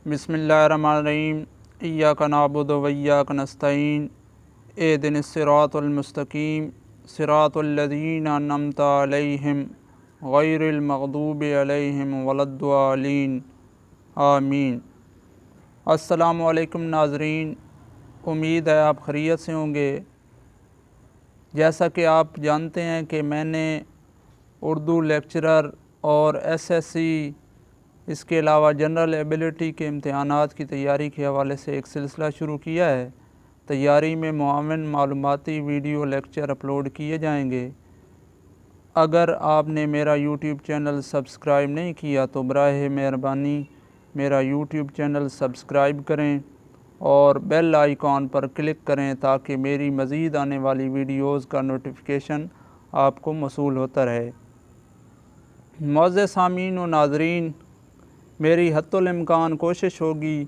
बिस्मिल्लाहिर्रहमानिर्रहीम। इय्याका नअबुदु व इय्याका नस्तईन। इहदिनस सिरातल मुस्तकीम सिरातल लज़ीना अन्अमता अलैहिम गैरिल मग़दूबि अलैहिम वलद्दालीन। आमीन। अस्सलामु अलैकुम नाज़रीन, उम्मीद है आप खैरियत से होंगे। जैसा कि आप जानते हैं कि मैंने उर्दू लेक्चरर और एसएससी, इसके अलावा जनरल एबिलिटी के इम्तहानात की तैयारी के हवाले से एक सिलसिला शुरू किया है। तैयारी में मुआविन मालूमाती वीडियो लेक्चर अपलोड किए जाएंगे। अगर आपने मेरा यूट्यूब चैनल सब्सक्राइब नहीं किया तो बराह मेहरबानी मेरा यूट्यूब चैनल सब्सक्राइब करें और बेल आइकॉन पर क्लिक करें ताकि मेरी मज़ीद आने वाली वीडियोज़ का नोटिफिकेशन आपको मौसूल होता रहे। मौज़े सामीन व नाज़रीन, मेरी हत्तुल इम्कान कोशिश होगी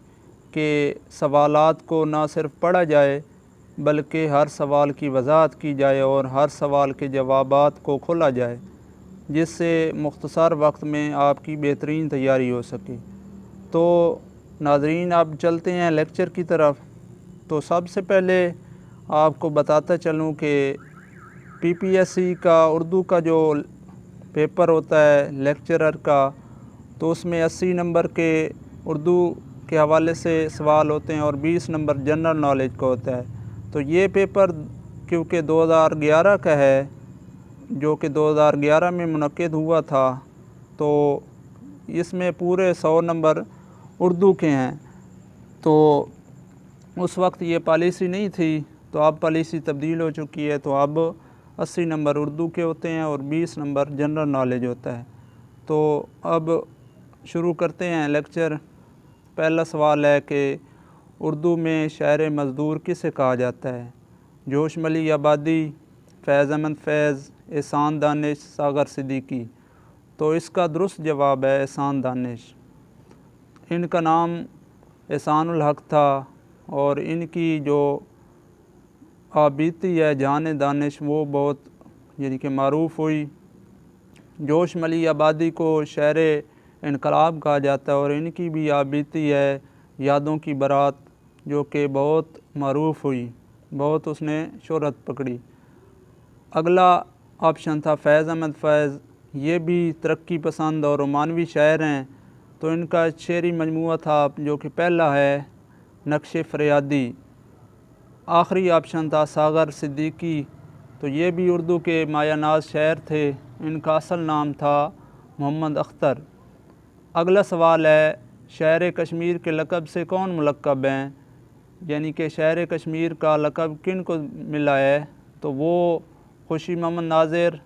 कि सवालात को ना सिर्फ पढ़ा जाए बल्कि हर सवाल की वजाहत की जाए और हर सवाल के जवाबात को खोला जाए, जिससे मुख्तसर वक्त में आपकी बेहतरीन तैयारी हो सके। तो नाज़रीन, अब चलते हैं लेक्चर की तरफ। तो सबसे पहले आपको बताता चलूँ कि पीपीएससी का उर्दू का जो पेपर होता है लेक्चरर का, तो उसमें 80 नंबर के उर्दू के हवाले से सवाल होते हैं और 20 नंबर जनरल नॉलेज का होता है। तो ये पेपर क्योंकि 2011 का है, जो कि 2011 में मुनक्किद हुआ था, तो इसमें पूरे 100 नंबर उर्दू के हैं। तो उस वक्त ये पॉलिसी नहीं थी, तो अब पॉलिसी तब्दील हो चुकी है। तो अब 80 नंबर उर्दू के होते हैं और 20 नंबर जनरल नॉलेज होता है। तो अब शुरू करते हैं लेक्चर। पहला सवाल है कि उर्दू में शायर मज़दूर किसे कहा जाता है? जोशमली आबादी, फैज़ अहमद फैज़, एहसान दानिश, सागर सिद्दीकी। तो इसका दुरुस्त जवाब है एहसान दानिश। इनका नाम एहसानुल हक था और इनकी जो आबीती है जान दानिश वो बहुत यानी कि मारूफ़ हुई। जोशमली आबादी को शायर इनकलाब कहा जाता है और इनकी भी आबीती है यादों की बारात, जो कि बहुत मारूफ़ हुई, बहुत उसने शोहरत पकड़ी। अगला ऑप्शन था फैज़ अहमद फैज़। ये भी तरक्की पसंद और रोमानवी शायर हैं। तो इनका शेरी मजमूआ था जो कि पहला है नक्शे फ़रियादी। आखिरी ऑप्शन था सागर सिद्दीकी। तो ये भी उर्दू के मायानाज़ शायर थे। इनका असल नाम था मोहम्मद अख्तर। अगला सवाल है शायर कश्मीर के लक़ब से कौन मुलक़्क़ब हैं? यानी कि शायर कश्मीर का लक़ब किन को मिला है? तो वो खुशी मोहम्मद नाज़िर,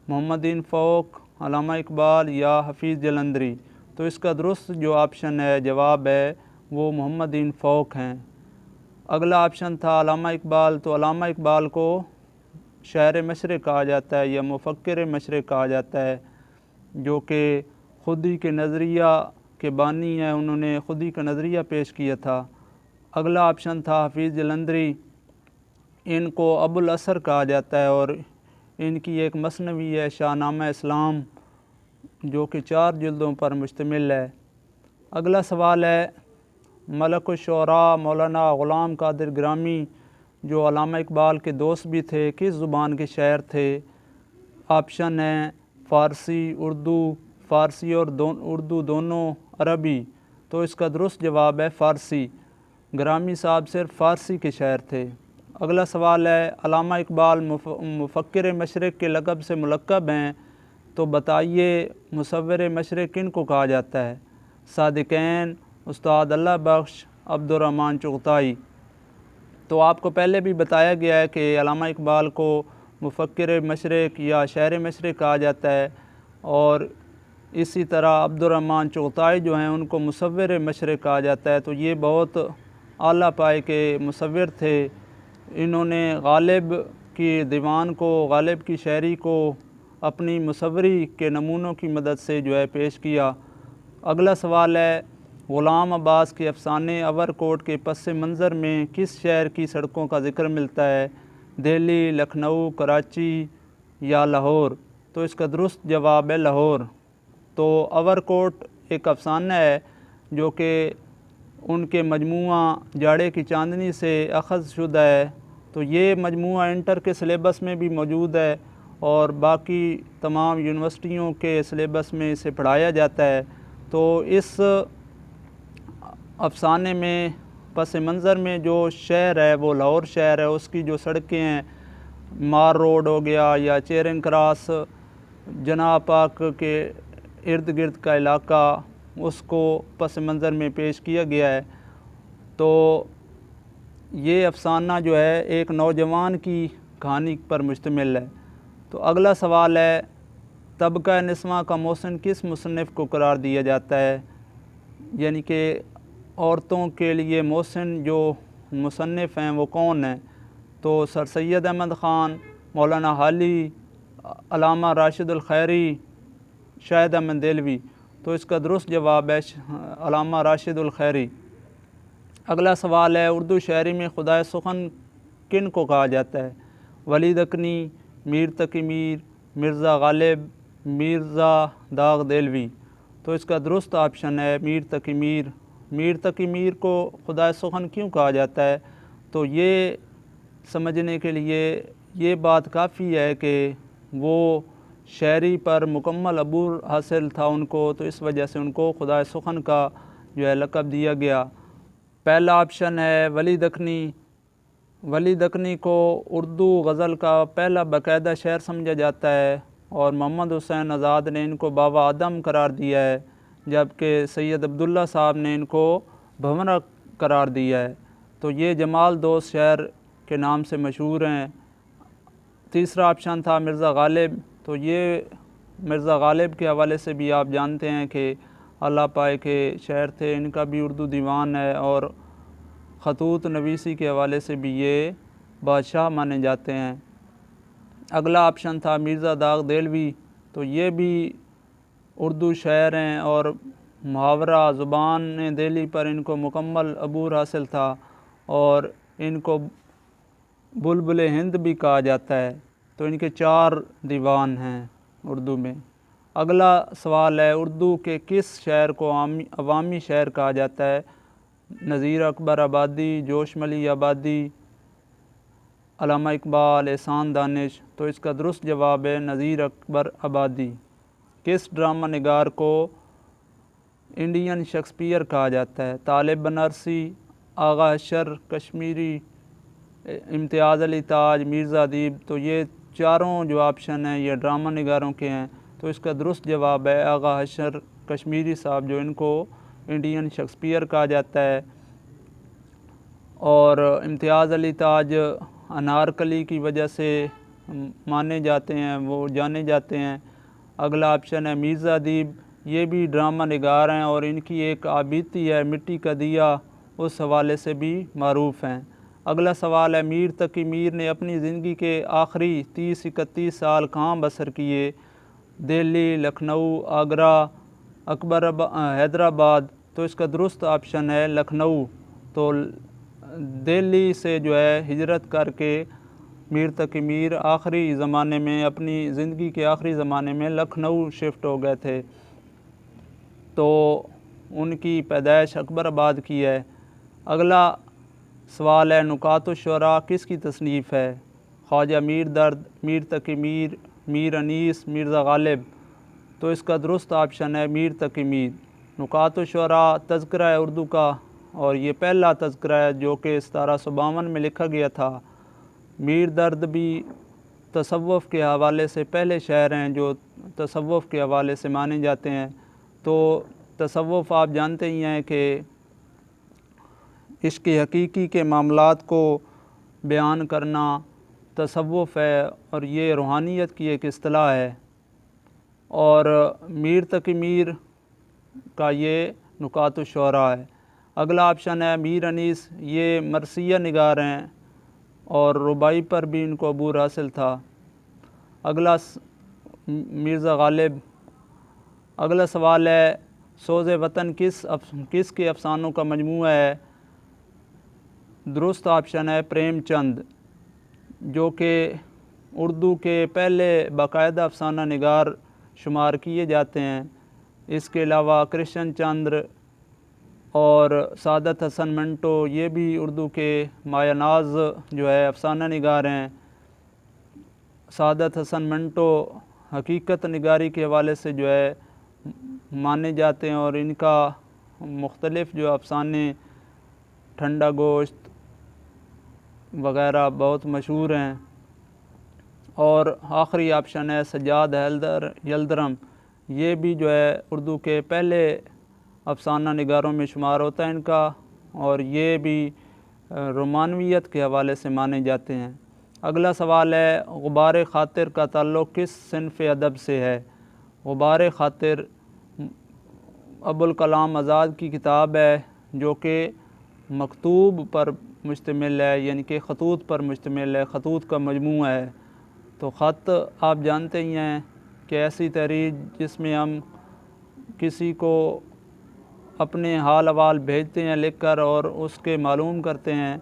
मोहम्मदीन फ़ौक, अल्लामा इकबाल या हफ़ीज़ जलंधरी। तो इसका दुरुस्त जो ऑप्शन है, जवाब है, वो मोहम्मदीन फ़ौक हैं। अगला ऑप्शन था अल्लामा इकबाल। तो अल्लामा इकबाल को शायर मशरिक़ कहा जाता है या मुफ़क्किर मशरिक़ कहा जाता है, जो कि खुदी के नज़रिया के बानी हैं। उन्होंने खुदी का नज़रिया पेश किया था। अगला ऑप्शन था हफ़ीज़ जलंधरी। इनको अबुल असर कहा जाता है और इनकी एक मसनवी है शाहनामा इस्लाम, जो कि 4 जिल्दों पर मुश्तमिल है। अगला सवाल है मलक-उश-शुअरा मौलाना ग़ुलाम क़ादिर गिरामी, जो अल्लामा इकबाल के दोस्त भी थे, किस ज़ुबान के शायर थे? ऑप्शन है फ़ारसी, उर्दू, फ़ारसी और उर्दू दोनों, अरबी। तो इसका दुरुस्त जवाब है फ़ारसी। गिरामी साहब सिर्फ फ़ारसी के शायर थे। अगला सवाल है अल्लामा इकबाल मुफ़क्किर मशरिक़ के लक़ब से मुलक़्क़ब हैं, तो बताइए मुसव्विर मशरिक़ किन को कहा जाता है? सादिक़ैन, उस्ताद अल्लाह बख्श, अब्दुर्रहमान चुग़ताई। तो आपको पहले भी बताया गया है कि अल्लामा इकबाल को मुफ़क्किर मशरिक़ या शायर मशरिक़ कहा जाता है और इसी तरह अब्दुर्रहमान चुग़ताई जो हैं उनको मुसव्विर मशरिक़ कहा जाता है। तो ये बहुत आला पाए के मुसव्विर थे। इन्होंने गालिब की दीवान को, गालिब की शायरी को अपनी मुसव्वरी के नमूनों की मदद से जो है पेश किया। अगला सवाल है ग़ुलाम अब्बास के अफ़साने अवरकोट के पस मंज़र में किस शहर की सड़कों का ज़िक्र मिलता है? दिल्ली, लखनऊ, कराची या लाहौर? तो इसका दुरुस्त जवाब है लाहौर। तो अवरकोट एक अफ़साना है जो कि उनके मजमूआ जाड़े की चांदनी से अख़ज़ शुदा है। तो ये मजमूआ इंटर के सिलेबस में भी मौजूद है और बाकी तमाम यूनिवर्सिटियों के सिलेबस में इसे पढ़ाया जाता है। तो इस अफ़साने में पस मंज़र में जो शहर है वो लाहौर शहर है, उसकी जो सड़कें हैं, मार रोड हो गया या चेरिंग क्रॉस, जनाब पाक के इर्द गिर्द का इलाका, उसको पस मंज़र में पेश किया गया है। तो ये अफ़साना जो है एक नौजवान की कहानी पर मुश्तमिल है। तो अगला सवाल है, तबका निस्वां का मोहसिन किस मुसन्निफ़ को करार दिया जाता है? यानी कि औरतों के लिए मोहसिन जो मुसन्निफ़ हैं वो कौन हैं? तो सर सैयद अहमद ख़ान, मौलाना हाली, अल्लामा राशिद अल खैरी, शाहिद अहमद देलवी। तो इसका दुरुस्त जवाब है अल्लामा राशिद अल खैरी। अगला सवाल है, उर्दू शायरी में खुदाए सुखन किन को कहा जाता है? वली दकनी, मीर तकी मीर, मिर्ज़ा गालिब, मिर्ज़ा दाग देलवी। तो इसका दुरुस्त ऑप्शन है मीर तकी मीर। मीर तकी मीर को खुदाए सुखन क्यों कहा जाता है? तो ये समझने के लिए ये बात काफ़ी है कि वो शायरी पर मुकम्मल अबूर हासिल था उनको, तो इस वजह से उनको खुदाए सुखन का जो है लक़ब दिया गया। पहला ऑप्शन है वली दकनी। वली दकनी को उर्दू गज़ल का पहला बाकायदा शेर समझा जाता है और मोहम्मद हुसैन आज़ाद ने इनको बाबा आदम करार दिया है, जबकि सैयद अब्दुल्ला साहब ने इनको भंवरा करार दिया है। तो ये जमाल दोस्त शहर के नाम से मशहूर हैं। तीसरा ऑप्शन था मिर्ज़ा गालिब। तो ये मिर्ज़ा गालिब के हवाले से भी आप जानते हैं कि अल्लाह पाए के शायर थे, इनका भी उर्दू दीवान है और ख़तूत नवीसी के हवाले से भी ये बादशाह माने जाते हैं। अगला ऑप्शन था मिर्ज़ा दाग देलवी। तो ये भी उर्दू शायर हैं और मुहावरा ज़ुबान दिली पर इनको मुकम्मल अबूर हासिल था और इनको बुलबुल हिंद भी कहा जाता है। तो इनके 4 दीवान हैं उर्दू में। अगला सवाल है, उर्दू के किस शायर को अवामी शायर कहा जाता है? नज़ीर अकबर आबादी, जोशमली आबादी, अल्लामा इकबाल, एहसान दानिश। तो इसका दुरुस्त जवाब है नज़ीर अकबर आबादी। किस ड्रामा निगार को इंडियन शेक्सपियर कहा जाता है? तालिब बनारसी, आगा हशर कश्मीरी, इम्तियाज़ अली ताज, मिर्ज़ा अदीब। तो ये चारों जो ऑप्शन हैं ये ड्रामा निगारों के हैं। तो इसका दुरुस्त जवाब है आगा हशर कश्मीरी साहब, जो इनको इंडियन शेक्सपियर कहा जाता है। और इम्तियाज़ अली ताज अनारकली की वजह से माने जाते हैं, वो जाने जाते हैं। अगला ऑप्शन है मिर्ज़ा अदीब, ये भी ड्रामा निगार हैं और इनकी एक आबिती है मिट्टी का दिया, उस हवाले से भी मारूफ़ हैं। अगला सवाल है, मीर तकी मीर ने अपनी ज़िंदगी के आखिरी 30-31 साल कहाँ बसर किए? दिल्ली, लखनऊ, आगरा, हैदराबाद। तो इसका दुरुस्त ऑप्शन है लखनऊ। तो दिल्ली से जो है हिजरत करके मीर तकी मीर आखिरी ज़माने में, अपनी ज़िंदगी के आखिरी ज़माने में लखनऊ शिफ्ट हो गए थे। तो उनकी पैदाइश अकबराबाद की है। अगला सवाल है, नुकात-उश-शुअरा किसकी तसनीफ़ है? ख्वाजा मीर दर्द, मीर तकी मीर, मीर अनीस, मिर्ज़ा गालिब। तो इसका दुरुस्त ऑप्शन है मीर तकी मीर। नुकात-उश-शुअरा तज़किरा है उर्दू का और ये पहला तज़किरा है जो कि 1752 में लिखा गया था। मीर दर्द भी तसव्वुफ़ के हवाले से पहले शायर हैं जो तसव्वुफ़ के हवाले से माने जाते हैं। तो तसव्वुफ़ आप जानते ही हैं कि इश्क़ हकीकी के मामलात को बयान करना तसव्वुफ़ है और ये रूहानियत की एक इस्तिलाह है। और मीर तकी मीर का ये नुकात-उश-शुअरा है। अगला ऑप्शन है मीर अनीस, ये मरसिया निगार हैं और रुबाई पर भी इनको अबूर हासिल था। अगला मिर्ज़ा गालिब। अगला सवाल है, सोज़े वतन किस के अफ़सानों का मजमूआ है? दुरुस्त ऑप्शन है प्रेमचंद, जो कि उर्दू के पहले बाकायदा अफ़साना निगार शुमार किए जाते हैं। इसके अलावा कृष्ण चंद्र और सादत हसन मंटो, ये भी उर्दू के मायानाज जो है अफसाना निगार हैं। सादत हसन मंटो हकीकत निगारी के हवाले से जो है माने जाते हैं और इनका मुख्तलिफ़ जो अफसाने ठंडा गोश्त वग़ैरह बहुत मशहूर हैं। और आखिरी ऑप्शन है सज्जाद यल्दरम, ये भी जो है उर्दू के पहले अफसाना निगारों में शुमार होता है इनका, और ये भी रोमानवियत के हवाले से माने जाते हैं। अगला सवाल है गुबार ख़ातिर का ताल्लुक़ किस सिन्फ़ अदब से है। गुबार ख़ातिर अबुल कलाम आज़ाद की किताब है जो कि मकतूब पर मुश्तमिल है, यानी कि ख़तूत पर मुश्तमिल है, ख़तूत का मजमूआ है। तो ख़त आप जानते ही हैं कि ऐसी तहरीर जिसमें हम किसी को अपने हाल अहवाल भेजते हैं लिख कर और उसके मालूम करते हैं।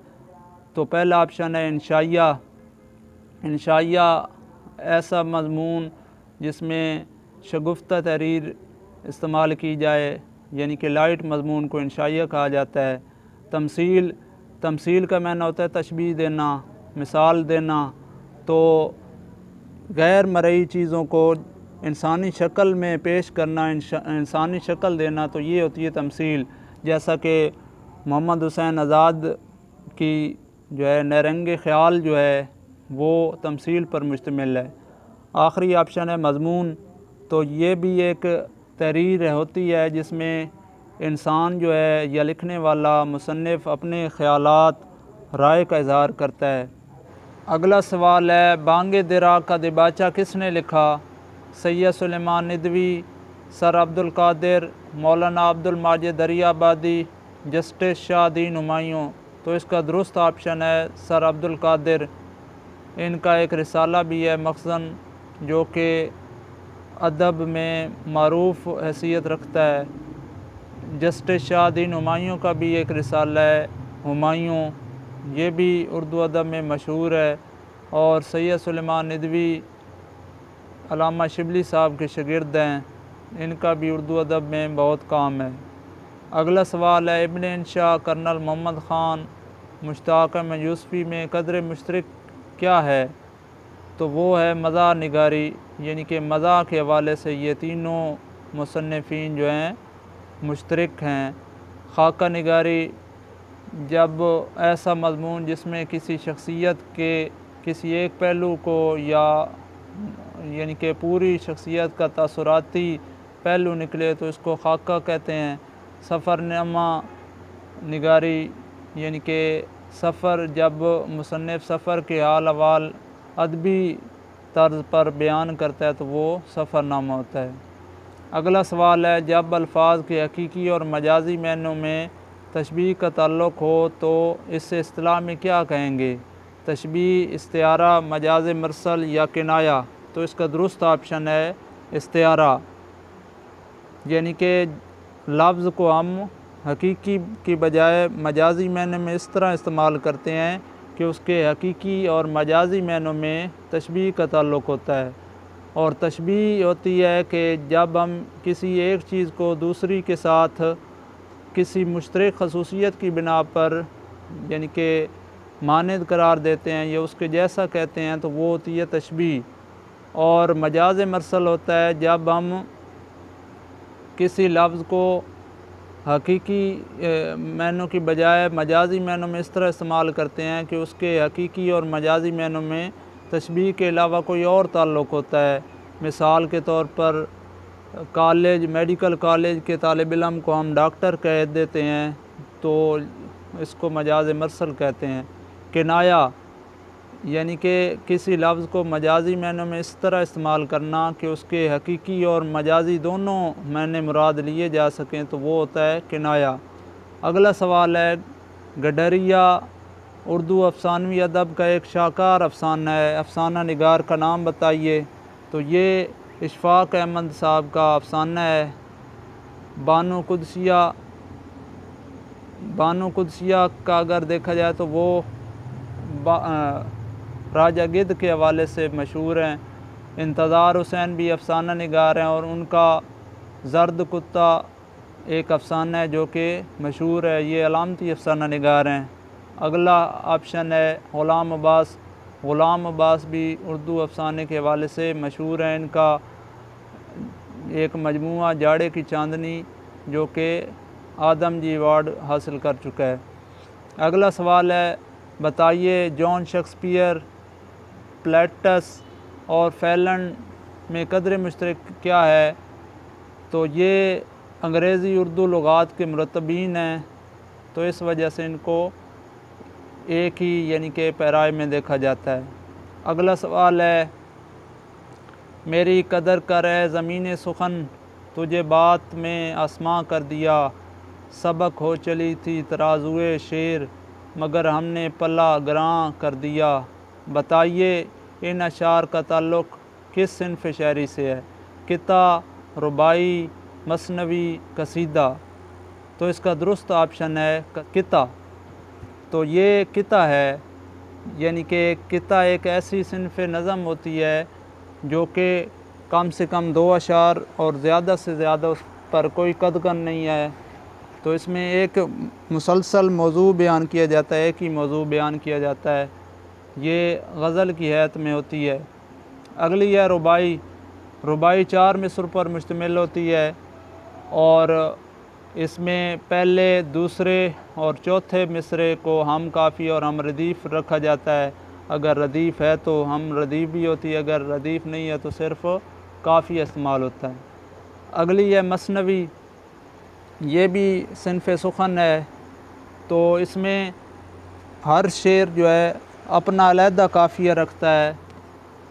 तो पहला ऑप्शन है इंशाइया। इंशाइया ऐसा मज़मून जिसमें शगुफ्ता तहरीर इस्तेमाल की जाए, यानी कि लाइट मज़मून को इंशाइया कहा जाता है। तमसील का माना होता है तशबीह देना, मिसाल देना। तो गैर मरई चीज़ों को इंसानी शक्ल में पेश करना, इंसानी शक्ल देना, तो ये होती है तमसील। जैसा कि मोहम्मद हुसैन आज़ाद की जो है नरंगे ख़याल जो है वो तमसील पर मुश्तमिल है। आखिरी ऑप्शन है मज़मून। तो ये भी एक तहरीर होती है जिसमें इंसान जो है या लिखने वाला मुसन्निफ़ अपने ख़यालात राय का इज़हार करता है। अगला सवाल है बांगे दिरा का दिबाचा किसने लिखा। सैयद सुलेमान निदवी, सर अब्दुल कादिर, मौलाना अब्दुल माजिद दरियाबादी, जस्टिस शाह दीन हुमायूं। तो इसका दुरुस्त ऑप्शन है सर अब्दुल कादिर। इनका एक रिसाला भी है मखज़न जो कि अदब में मारूफ़ हैसियत रखता है। जस्टिस शाह दीन हुमायूं का भी एक रिसाला है हुमायूं, ये भी उर्दू अदब में मशहूर है। और सैयद सुलेमान निदवी अल्लामा शिबली साहब के शागिर्द हैं, इनका भी उर्दू अदब में बहुत काम है। अगला सवाल है इब्न इंशा कर्नल मोहम्मद ख़ान मुश्ताक़ अहमद यूसुफ़ी में कदर मुश्तरक क्या है। तो वो है मज़ाह निगारी, यानी कि मज़ाह के हवाले से ये तीनों मुसन्निफ़ीन जो हैं मुश्तरक हैं। खाका निगारी जब ऐसा मज़मून जिसमें किसी शख्सियत के किसी एक पहलू को या यानी कि पूरी शख्सियत का तासुराती पहलू निकले तो इसको खाका कहते हैं। सफ़रनामा निगारी यानी कि सफ़र जब मुसन्निफ़ सफ़र के हाल अहवाल अदबी तर्ज पर बयान करता है तो वो सफ़रनामा होता है। अगला सवाल है जब अल्फाज के हकीकी और मजाजी मानों में तशबीह का ताल्लुक़ हो तो इससे इस्तिलाह में क्या कहेंगे। तशबीह, इस्तिआरा, मजाज मरसल या किनाया। तो इसका दुरुस्त ऑप्शन है इस्तिआरा, यानी कि लफ्ज़ को हम हकीकी की बजाय मजाजी माने में इस तरह इस्तेमाल करते हैं कि उसके हकीकी और मजाजी मानों में तशबीह का ताल्लुक़ होता है। और तशबीह होती है कि जब हम किसी एक चीज़ को दूसरी के साथ किसी मुश्तरक खसूसियत की बिना पर यानी कि मानद करार देते हैं या उसके जैसा कहते हैं तो वो होती है तशबीह। और मजाज मरसल होता है जब हम किसी लफ्ज़ को हकीकी मानों की बजाय मजाजी मानों में इस तरह इस्तेमाल करते हैं कि उसके हकीकी और मजाजी मानों में तशबीह के अलावा कोई और ताल्लुक़ होता है। मिसाल के तौर पर कॉलेज, मेडिकल कॉलेज के तालिब इल्म को हम डॉक्टर कह देते हैं तो इसको मजाज मरसल कहते हैं। किनाया यानी कि किसी लफ्ज़ को मजाजी मानों में इस तरह इस्तेमाल करना कि उसके हकीकी और मजाजी दोनों माने मुराद लिए जा सकें तो वो होता है किनाया। अगला सवाल है गडरिया उर्दू अफसानवी अदब का एक शाहकार अफसाना है, अफसाना निगार का नाम बताइए। तो ये इशफाक़ अहमद साहब का अफसाना है। बानो कुदसिया का अगर देखा जाए तो वो राजा गिद्ध के हवाले से मशहूर हैं। इंतज़ार हुसैन भी अफसाना निगार हैं और उनका जर्द कुत्ता एक अफसाना है जो कि मशहूर है, ये अलामती अफसाना निगार हैं। अगला ऑप्शन है ग़ुलाम अब्बास। ग़ुलाम अब्बास भी उर्दू अफसाने के हवाले से मशहूर है। इनका एक मजमूआ जाड़े की चांदनी जो कि आदमजी अवार्ड हासिल कर चुका है। अगला सवाल है, बताइए जॉन शेक्सपियर, प्लेटस और फैलन में कदर मुश्तरक क्या है? तो ये अंग्रेज़ी उर्दू लुगात के मुरतबीन हैं, तो इस वजह से इनको एक ही यानी कि पैराए में देखा जाता है। अगला सवाल है, मेरी कदर कर है ज़मीन सुखन, तुझे बात में आसमां कर दिया, सबक हो चली थी तराजुए शेर, मगर हमने पल्ला ग्रां कर दिया। बताइए इन अशार का ताल्लुक़ किस सिन्फ़ शायरी से है? किता, रुबाई, मसनवी, कसीदा। तो इसका दुरुस्त ऑप्शन है किता। तो ये किता है, यानी कि किता एक ऐसी सिन्फ़ नज़म होती है जो कि कम से कम 2 अशार और ज़्यादा से ज़्यादा उस पर कोई कदगन नहीं है। तो इसमें एक मुसलसल मौजू बयान किया जाता है, एक ही मौजू बयान किया जाता है। ये गज़ल की हैत में होती है। अगली है रुबाई। रुबाई 4 मिसर पर मुश्तमिल होती है और इसमें पहले, दूसरे और चौथे मिसरे को हम काफ़ी और हम रदीफ़ रखा जाता है। अगर रदीफ़ है तो हम रदीफ़ भी होती है, अगर रदीफ़ नहीं है तो सिर्फ़ काफ़ी इस्तेमाल होता है। अगली है मसनवी। ये भी सिन्फ़ सुखन है। तो इसमें हर शेर जो है अपना अलहदा काफ़िया रखता है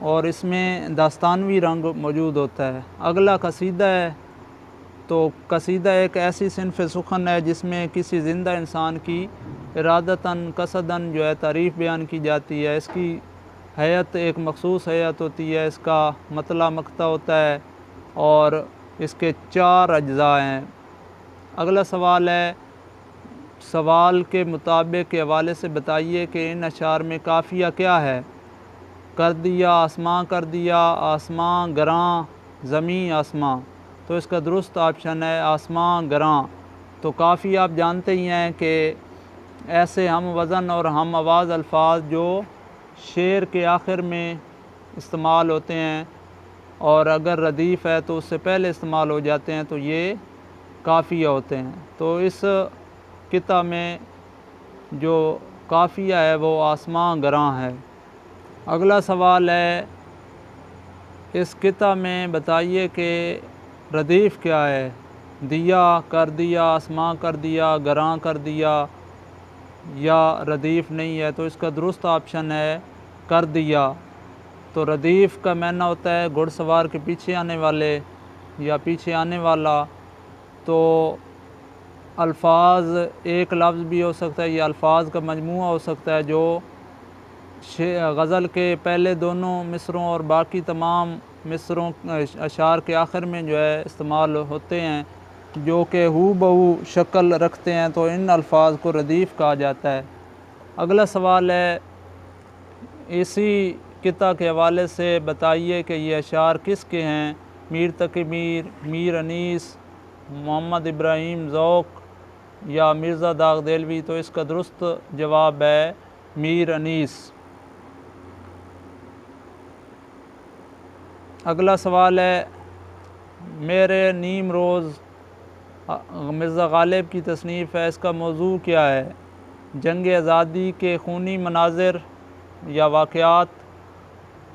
और इसमें दास्तानवी रंग मौजूद होता है। अगला कसीदा है। तो कसीदा एक ऐसी सिन्फ़ सुखन है जिसमें किसी ज़िंदा इंसान की इरादतन कसदन जो है तारीफ़ बयान की जाती है। इसकी हैत एक मखसूस हैत होती है, इसका मतला मक्ता होता है और इसके 4 अज्ज़ा हैं। अगला सवाल है, सवाल के मुताबिक के हवाले से बताइए कि इन अशार में काफ़िया क्या है? कर दिया, आसमां कर दिया, आसमां गरां, ज़मी आसमां। तो इसका दुरुस्त ऑप्शन है आसमां गरां। तो काफ़ी आप जानते ही हैं कि ऐसे हम वज़न और हम आवाज़ अल्फाज जो शेर के आखिर में इस्तेमाल होते हैं और अगर रदीफ़ है तो उससे पहले इस्तेमाल हो जाते हैं, तो ये काफ़िया होते हैं। तो इस किता में जो काफ़िया है वो आसमां गरां है। अगला सवाल है, इस किता में बताइए कि रदीफ़ क्या है? दिया, कर दिया, आसमां कर दिया, गरां कर दिया या रदीफ़ नहीं है? तो इसका दुरुस्त ऑप्शन है कर दिया। तो रदीफ़ का माना होता है घुड़सवार के पीछे आने वाले या पीछे आने वाला। तो अल्फाज एक लफ्ज़ भी हो सकता है या अल्फाज का मजमूआ हो सकता है जो गज़ल के पहले दोनों मिसरों और बाकी तमाम मिसरों अशार के आखिर में जो है इस्तेमाल होते हैं, जो कि हू बहू शक्ल रखते हैं। तो इन अल्फाज को रदीफ़ कहा जाता है। अगला सवाल है, इसी किता के हवाले से बताइए कि ये अशार किसके हैं? मीर तकी मीर, मीर अनीस, मोहम्मद इब्राहिम ज़ौक़ या मिर्ज़ा दाग़ देलवी। तो इसका दुरुस्त जवाब है मीर अनीस। अगला सवाल है, मेरे नीम रोज़ मिर्ज़ा ग़ालिब की तसनीफ़ है, इसका मौजू क्या है? जंग आज़ादी के खूनी मनाज़िर या वाक़यात,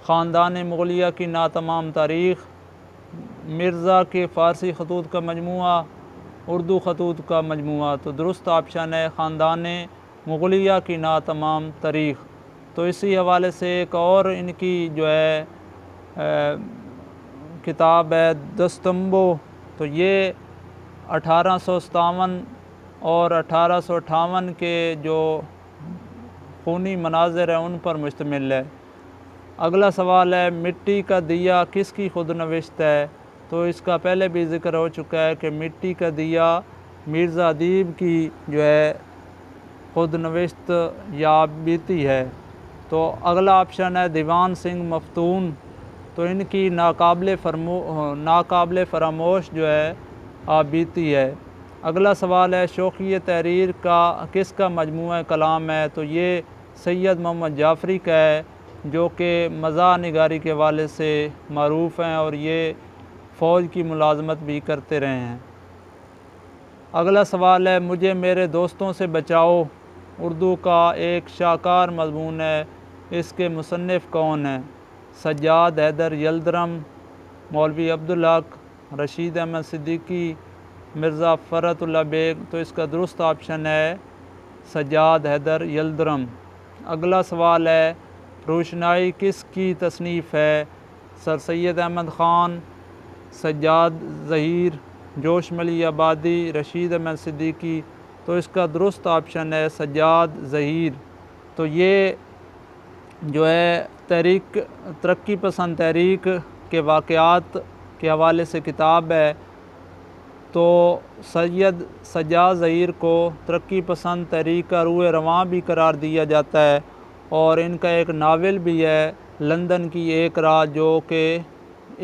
ख़ानदान मुग़लिया की नातमाम तारीख़, मिर्ज़ा के फ़ारसी ख़तूत का मजमूआ, उर्दू ख़तूत का मजमूआ। तो दुरुस्त ऑप्शन है ख़ानदान मुग़लिया की नातमाम तारीख़। तो इसी हवाले से एक और इनकी जो है किताब है दस्तम्बो। तो ये 1857 और 1858 के जो खूनी मनाज़िर हैं उन पर मुश्तमिल है। अगला सवाल है, मिट्टी का दिया किसकी खुद नविश्त है? तो इसका पहले भी ज़िक्र हो चुका है कि मिट्टी का दिया मिर्ज़ा अदीब की जो है खुद नविश्त या बीती है। तो अगला ऑप्शन है दीवान सिंह मफ्तून। तो इनकी नाकाबिले फरामोश जो है बीती है। अगला सवाल है शौक़ी तहरीर का किसका मजमूआ कलाम है? तो ये सैयद मोहम्मद जाफ़री का है, जो कि मज़ाह निगारी के हवाले से मरूफ़ हैं और ये फ़ौज की मुलाजमत भी करते रहे हैं। अगला सवाल है मुझे मेरे दोस्तों से बचाओ उर्दू का एक शाहकार मज़मून है, इसके मुसन्निफ़ कौन हैं? सज्जाद हैदर यल्दरम, मौलवी अब्दुल हक, रशीद अहमद सिद्दीकी, मिर्ज़ा फ़रतुल्लाह बेग। तो इसका दुरुस्त ऑप्शन है सज्जाद हैदर यल्दरम। अगला सवाल है रोशनाई किसकी तसनीफ़ है? सर सैयद अहमद ख़ान, सज्जाद ज़हीर, जोश मली आबादी, रशीद अहमद सिद्दीकी। तो इसका दुरुस्त ऑप्शन है सज्जाद ज़हीर। तो ये जो है तहरीक तरक्की पसंद तहरीक के वाक़यात के हवाले से किताब है। तो सैयद सज्जाद ज़हीर को तरक्की पसंद तहरीक का रूह रवां भी करार दिया जाता है और इनका एक नावल भी है लंदन की एक रात, जो कि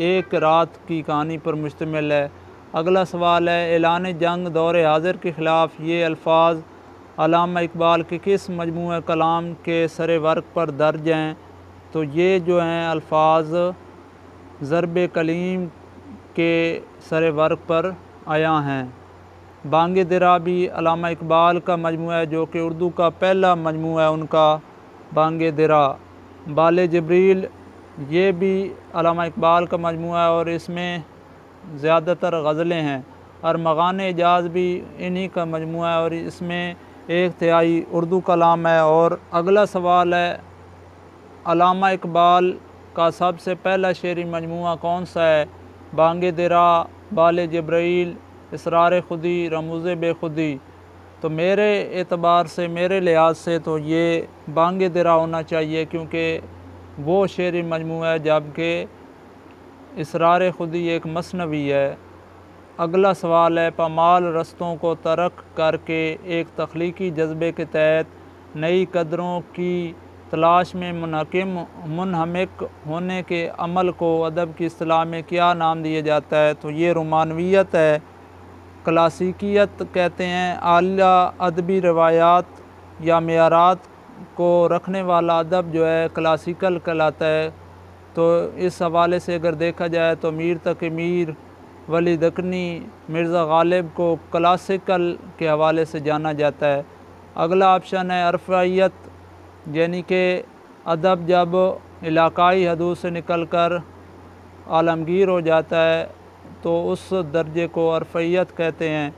एक रात की कहानी पर मुश्तमिल है। अगला सवाल है ऐलान जंग दौर हाज़िर के ख़िलाफ़ ये अल्फाज अल्लामा इकबाल के किस मजमूए कलाम के सरे वर्क पर दर्ज हैं? तो ये जो हैं अल्फाज ज़रब कलीम के सरे वर्क पर आया हैं। बांग दिरा भी अल्लामा इकबाल का मजमूआ है, जो कि उर्दू का पहला मजमूआ है उनका, बांग दिरा। बाले जिब्रील ये भी अल्लामा इकबाल का मजमूआ है और इसमें ज़्यादातर गज़लें हैं। अरमग़ान एजाज़ भी इन्हीं का मजमूआ है और इसमें 1/3 उर्दू कलाम है। और अगला सवाल है अल्लामा इकबाल का सबसे पहला शेरी मजमूआ कौन सा है? बांग दिरा, बाले जिब्रील, इसरार खुदी, रमूज़ बेखुदी। तो मेरे एतबार से, मेरे लिहाज से तो ये बांग दिरा होना चाहिए, क्योंकि वो शेरी मजमूआ है, जबकि इसरार खुदी एक मसनवी है। अगला सवाल है पामाल रस्तों को तर्क करके एक तख्लीकी जज्बे के तहत नई कदरों की तलाश में मुनहमिक होने के अमल को अदब की इस्तिलाह में क्या नाम दिया जाता है? तो ये रोमानवियत है। क्लासिकियत कहते हैं आला अदबी रवायात या मेयारात को रखने वाला अदब जो है क्लासिकल कहलाता है। तो इस हवाले से अगर देखा जाए तो मीर तक़ी मीर, वली दकनी, मिर्ज़ा गालिब को क्लासिकल के हवाले से जाना जाता है। अगला ऑप्शन है अरफ़ाइयत, यानी कि अदब जब इलाकाई हदूद से निकल कर आलमगीर हो जाता है तो उस दर्जे को अरफ़ाइयत कहते हैं।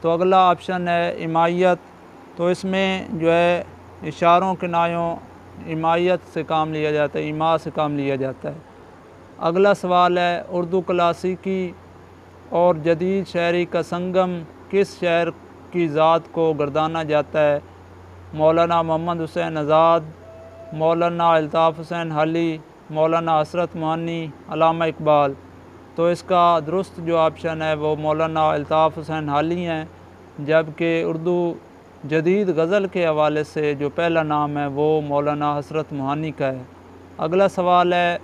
तो अगला ऑप्शन है इमायत, तो इसमें जो है इशारों किनायों इमायत से काम लिया जाता है, इमा से काम लिया जाता है। अगला सवाल है उर्दू क्लासिकी और जदीद शायरी का संगम किस शायर की ज़ात को गर्दाना जाता है? मौलाना मोहम्मद हुसैन आज़ाद, मौलाना अल्ताफ़ हुसैन हाली, मौलाना हसरत मोहानी, अल्लामा इकबाल। तो इसका दुरुस्त जो ऑप्शन है वो मौलाना अल्ताफ़ हुसैन हाली हैं, जबकि उर्दू जदीद गज़ल के हवाले से जो पहला नाम है वो मौलाना हसरत मोहानी का है। अगला सवाल है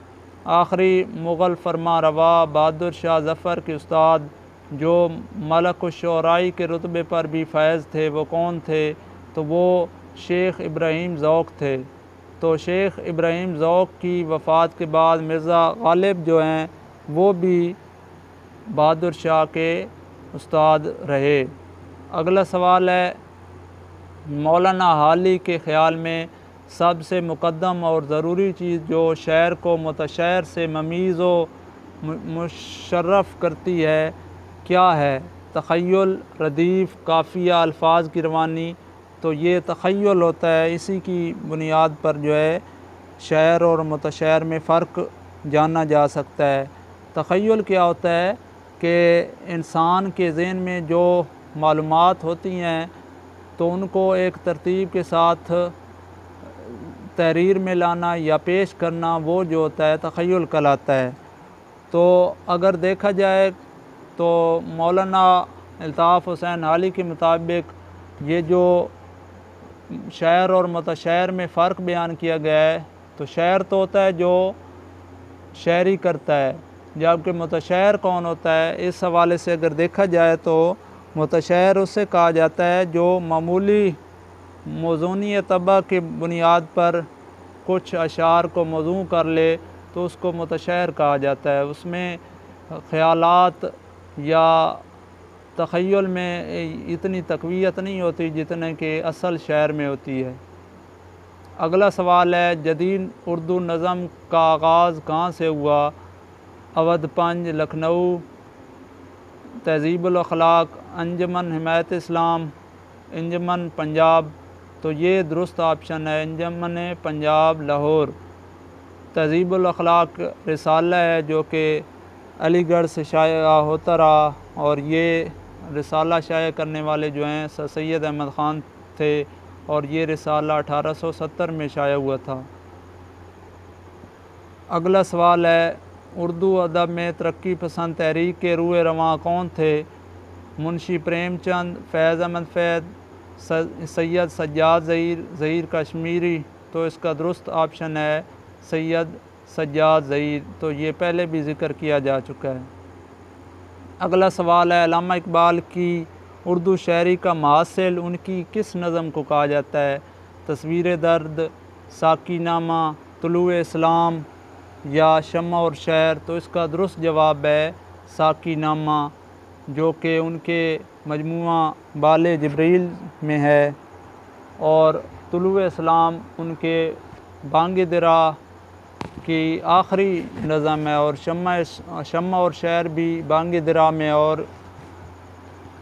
आखिरी मुग़ल फरमा रवा बहादुर शाह ज़फ़र के उस्ताद जो मलक शुअराई के रुतबे पर भी फ़ैज़ थे वो कौन थे? तो वो शेख इब्राहीम ज़ौक़ थे। तो शेख इब्राहीम ज़ौक़ की वफ़ात के बाद मिर्ज़ा गालिब जो हैं वो भी बहादुर शाह के उस्ताद रहे। अगला सवाल है मौलाना हाली के ख़्याल में सबसे मुक़द्दम और ज़रूरी चीज़ जो शायर को मुतशैर से ममीज़ व मुशर्रफ़ करती है क्या है? तख़य्युल, रदीफ़, काफ़िया, अल्फाज की रवानी। तो ये तख़य्युल होता है, इसी की बुनियाद पर जो है शायर और मुतशैर में फ़र्क जाना जा सकता है। तख़य्युल क्या होता है कि इंसान के ज़हन में जो मालूमात होती हैं तो उनको एक तरतीब के साथ तहरीर में लाना या पेश करना, वो जो होता है तख़य्युल कहलाता है। तो अगर देखा जाए तो मौलाना अल्ताफ़ हुसैन हाली के मुताबिक ये जो शायर और मुतशैर में फ़र्क बयान किया गया है, तो शायर तो होता है जो शायरी करता है, जबकि मुतशैर कौन होता है? इस हवाले से अगर देखा जाए तो मुतशैर उसे कहा जाता है जो मामूली मौज़ूनी तबा की बुनियाद पर कुछ अशार को मौज़ू कर ले तो उसको मुतशैर कहा जाता है। उसमें ख़यालात या तख़य्युल में इतनी तक़वियत नहीं होती जितने कि असल शेर में होती है। अगला सवाल है, जदीद उर्दू नज़म का आगाज़ कहाँ से हुआ? अवध पंज, लखनऊ, तहज़ीबुल अखलाक, अंजुमन हिमायत इस्लाम, अंजुमन पंजाब। तो ये दुरुस्त ऑप्शन है, अंजुमन पंजाब लाहौर। तहज़ीबुल अखलाक रिसाला है जो कि अलीगढ़ से शाया होता रहा, और ये रिसाला शाया करने वाले जो हैं सर सैयद अहमद ख़ान थे, और ये रिसाला 1870 में शाया हुआ था। अगला सवाल है, उर्दू अदब में तरक्की पसंद तहरीक के रूए रवां कौन थे? मुंशी प्रेमचंद, फैज़ अहमद फैद, सैयद सज्जाद ज़हीर कश्मीरी। तो इसका दुरुस्त ऑप्शन है सैयद सज्जाद ज़हीर। तो ये पहले भी ज़िक्र किया जा चुका है। अगला सवाल है, अल्लामा इकबाल की उर्दू शायरी का मुआसिल उनकी किस नज़म को कहा जाता है? तस्वीर दर्द, साकीनामा, तुलुए इस्लाम या शम्मा और शहर। तो इसका दुरुस्त जवाब है साकीनामा, जो कि उनके मजमुआ बाले जिब्रील में है, और तुलुए इस्लाम उनके बांग दिरा की आखिरी नज़म है, और शम्मा और शहर भी बांग दिरा में, और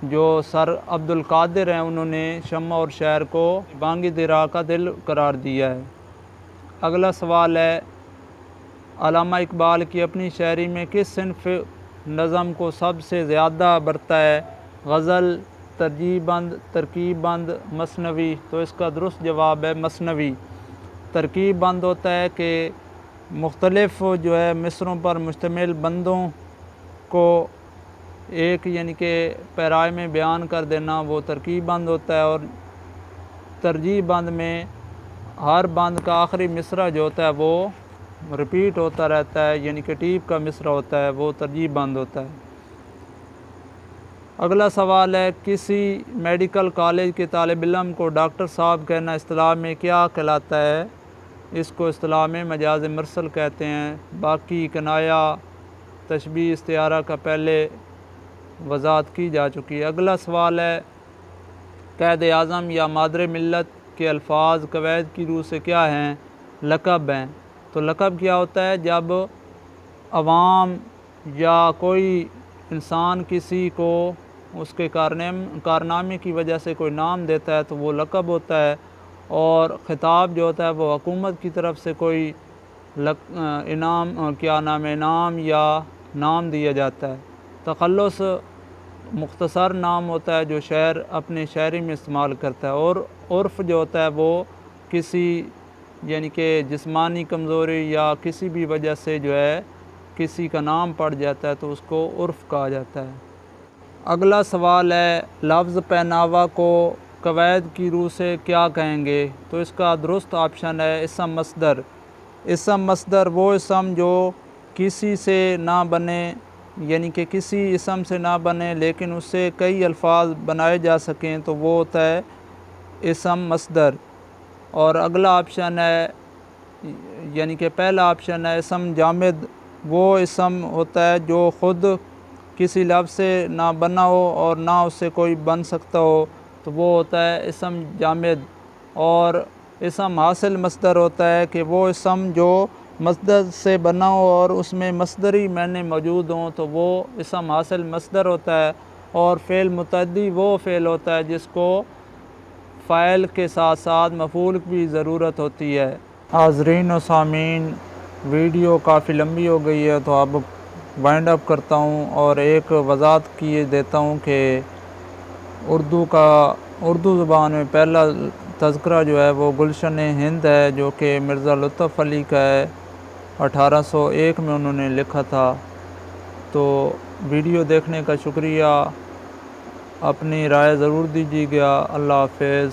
जो सर अब्दुल कादिर हैं उन्होंने शम्मा और शहर को बांग दिरा का दिल करार दिया है। अगला सवाल है, अल्लामा इकबाल की अपनी शायरी में किस सिन्फ़ नज़म को सबसे ज़्यादा बरता है? गज़ल, तरजीबंद, तरकीबबंद, मसनवी। तो इसका दुरुस्त जवाब है मसनवी। तरकीबबंद होता है कि मुख्तलिफ़ जो है मिसरों पर मुश्तमिल बंदों को एक यानी कि पैराए में बयान कर देना, वो तरकीबबंद होता है। और तरजीबबंद में हर बंद का आखिरी मिसरा जो होता है वो रिपीट होता रहता है, यानी कि टीप का मिसरा होता है, वो तरजीबबंद होता है। अगला सवाल है, किसी मेडिकल कॉलेज के तालिब इल्म को डॉक्टर साहब कहना इस्तिलाह में क्या कहलाता है? इसको इस्तिलाह में मजाज मरसल कहते हैं। बाकी कनाया, तशबीह, इस्तिआरा का पहले वज़ाहत की जा चुकी है। अगला सवाल है, क़ायद आज़म या मादर मिल्लत के अल्फाज कवैद की रूह से क्या हैं? लक़ब हैं। तो लक़ब क्या होता है? जब अवाम या कोई इंसान किसी को उसके कारनामे की वजह से कोई नाम देता है तो वो लक़ब होता है, और ख़िताब जो होता है वो हुकूमत की तरफ से कोई इनाम या नाम दिया जाता है। तख़ल्लुस मुख्तसर नाम होता है जो शायर अपने शायरी में इस्तेमाल करता है, और उर्फ़ जो होता है वो किसी यानी कि जिस्मानी कमज़ोरी या किसी भी वजह से जो है किसी का नाम पड़ जाता है तो उसको उर्फ़ कहा जाता है। अगला सवाल है, लफ्ज़ पहनावा को कवैद की रूह से क्या कहेंगे? तो इसका दुरुस्त ऑप्शन है इसम मस्दर। इसम मस्दर वो इसम जो किसी से ना बने, यानी कि किसी इसम से ना बने लेकिन उससे कई अल्फाज बनाए जा सकें, तो वो होता है इसम मस्दर। और अगला ऑप्शन है, यानी कि पहला ऑप्शन है इसम जामिद। वो इसम होता है जो ख़ुद किसी लफ्ज़ से ना बना हो और ना उससे कोई बन सकता हो, तो वो होता है इसम जामिद। और इसम हासिल मस्दर होता है कि वो इसम जो मस्दर से बना हो और उसमें मस्दरी माने मौजूद हों, तो वो इसम हासिल मस्दर होता है। और फ़ेल मुतअद्दी वो फ़ेल होता है जिसको फ़ाइल के साथ साथ मफ़ूल की भी ज़रूरत होती है। हाज़रीन व सामीन, वीडियो काफ़ी लंबी हो गई है तो अब वाइंड अप करता हूँ और एक वज़ाहत किए देता हूँ कि उर्दू ज़ुबान में पहला तज़किरा जो है वो गुलशन हिंद है, जो कि मिर्ज़ा लुत्फ़ अली का है। 1801 में उन्होंने लिखा था। तो वीडियो देखने का शुक्रिया, अपनी राय ज़रूर दीजिएगा। अल्लाह हाफ़िज़।